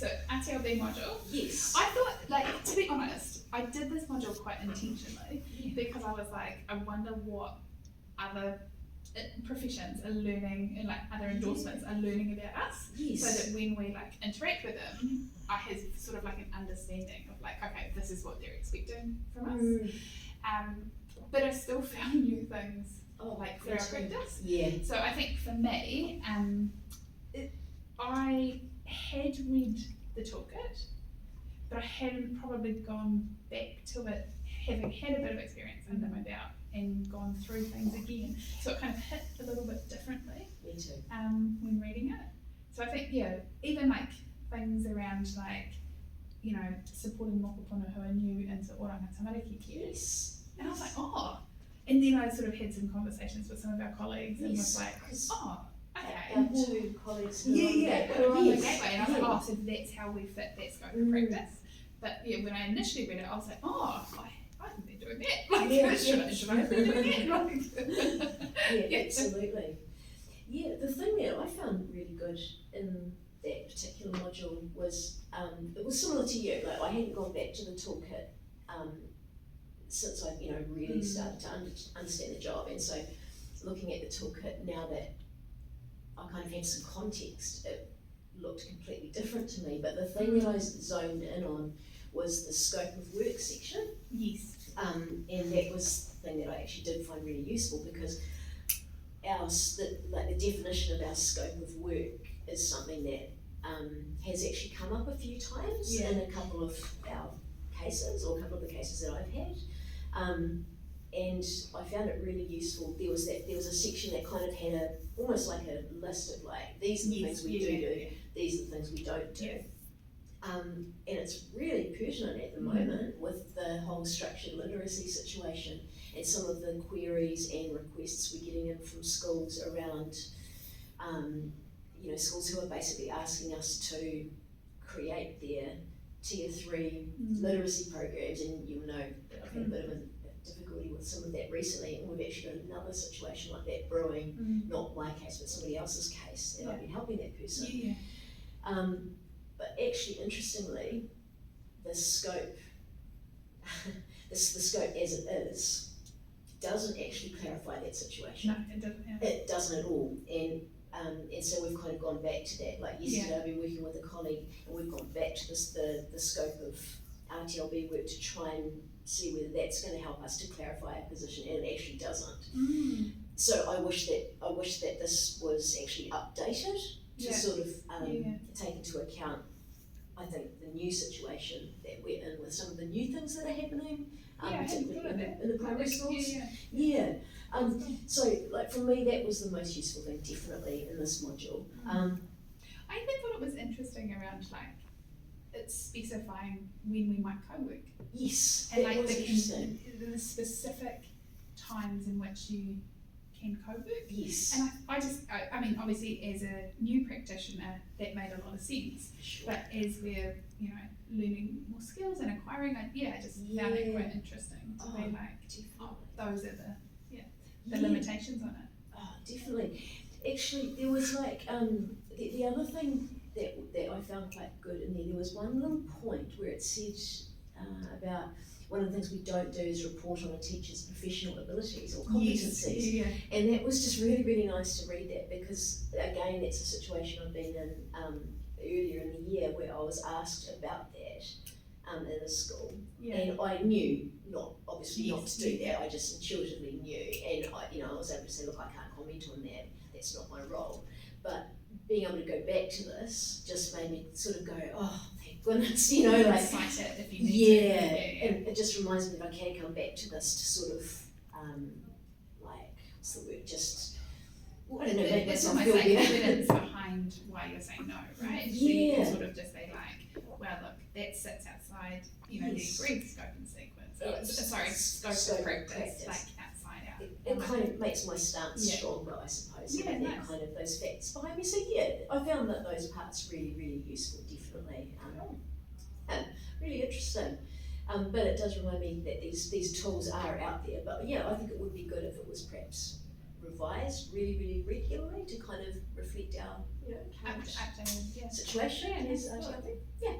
so RTLB module. Yes. I thought, like, to be honest, I did this module quite intentionally because I was like, I wonder what other professions are learning and like other endorsements are learning about us, so that when we like interact with them, I have sort of like an understanding of like, okay, this is what they're expecting from us. But I still found new things like through our practice. So I think for me, I had read the toolkit, but I hadn't probably gone back to it, having had a bit of experience under my belt and gone through things again. So it kind of hit a little bit differently. Me too. When reading it. So I think, even like things around like, you know, supporting mokopuna who are new into oranga tamariki care. And I was like, oh. And then I sort of had some conversations with some of our colleagues and was like, oh, okay. Our two colleagues who were on the gateway, and I was like, oh, so that's how we fit that scope of practice. But when I initially read it, I was like, oh, I haven't been doing that. Like, should I have been doing that? Absolutely. Yeah, the thing that I found really good in that particular module was, it was similar to you. Like, I hadn't gone back to the toolkit since I, really started to understand the job, and so looking at the toolkit now that I kind of had some context, it looked completely different to me. But the thing that I zoned in on was the scope of work section. Yes. And that was the thing that I actually did find really useful, because the definition of our scope of work is something that has actually come up a few times in a couple of our cases, or a couple of the cases that I've had. And I found it really useful. There was a section that kind of had almost like a list of like, these are the things we do, these are the things we don't do. And it's really pertinent at the moment with the whole structured literacy situation and some of the queries and requests we're getting in from schools around, schools who are basically asking us to create their Tier 3 literacy programs, and you'll know that I've had a bit of a difficulty with some of that recently, and we've actually got another situation like that brewing, not my case but somebody else's case, and I've been helping that person. But actually, interestingly, the scope, the scope as it is, doesn't actually clarify that situation. No, it doesn't. It doesn't at all, and so we've kind of gone back to that. Like yesterday, I've been working with a colleague, and we've gone back to the scope of RTLB work to try and see whether that's going to help us to clarify our position, and it actually doesn't. So I wish that this was actually updated to sort of take into account, I think, the new situation that we're in with some of the new things that are happening, particularly in the primary schools. So, like, for me, that was the most useful thing, definitely, in this module. I even thought it was interesting around, like, it's specifying when we might co-work. Yes, and like the specific times in which you can co-work. Yes. And I mean, obviously, as a new practitioner, that made a lot of sense. Sure. But as we're, learning more skills and acquiring, I just found it quite interesting to be like, those are the limitations on it. Oh, definitely. Actually, there was like the other thing that I found quite good in there. There was one little point where it said about one of the things we don't do is report on a teacher's professional abilities or competencies. And that was just really, really nice to read that, because again, that's a situation I've been in earlier in the year where I was asked about that in a school, and I knew not to do that. I just intuitively knew, and I was able to say, look, I can't comment on that. That's not my role. But being able to go back to this just made me sort of go, oh, thank goodness, cite it if you need to. And it just reminds me that I can come back to this to sort of, what's the word, just, I don't know, make myself feel better. It's almost like evidence behind why you're saying no, right? So you can sort of just be like, well, look, that sits outside, the agreed scope and sequence. Scope of practice, like outside out. It kind of makes my stance stronger, I suppose. Kind of those facts behind me. So I found that those parts really, really useful, definitely. Really interesting. But it does remind me that these tools are out there. But I think it would be good if it was perhaps revised really regularly to kind of reflect our, you know, current Acting, yeah. situation Yeah, as that's RTLB. good. Yeah.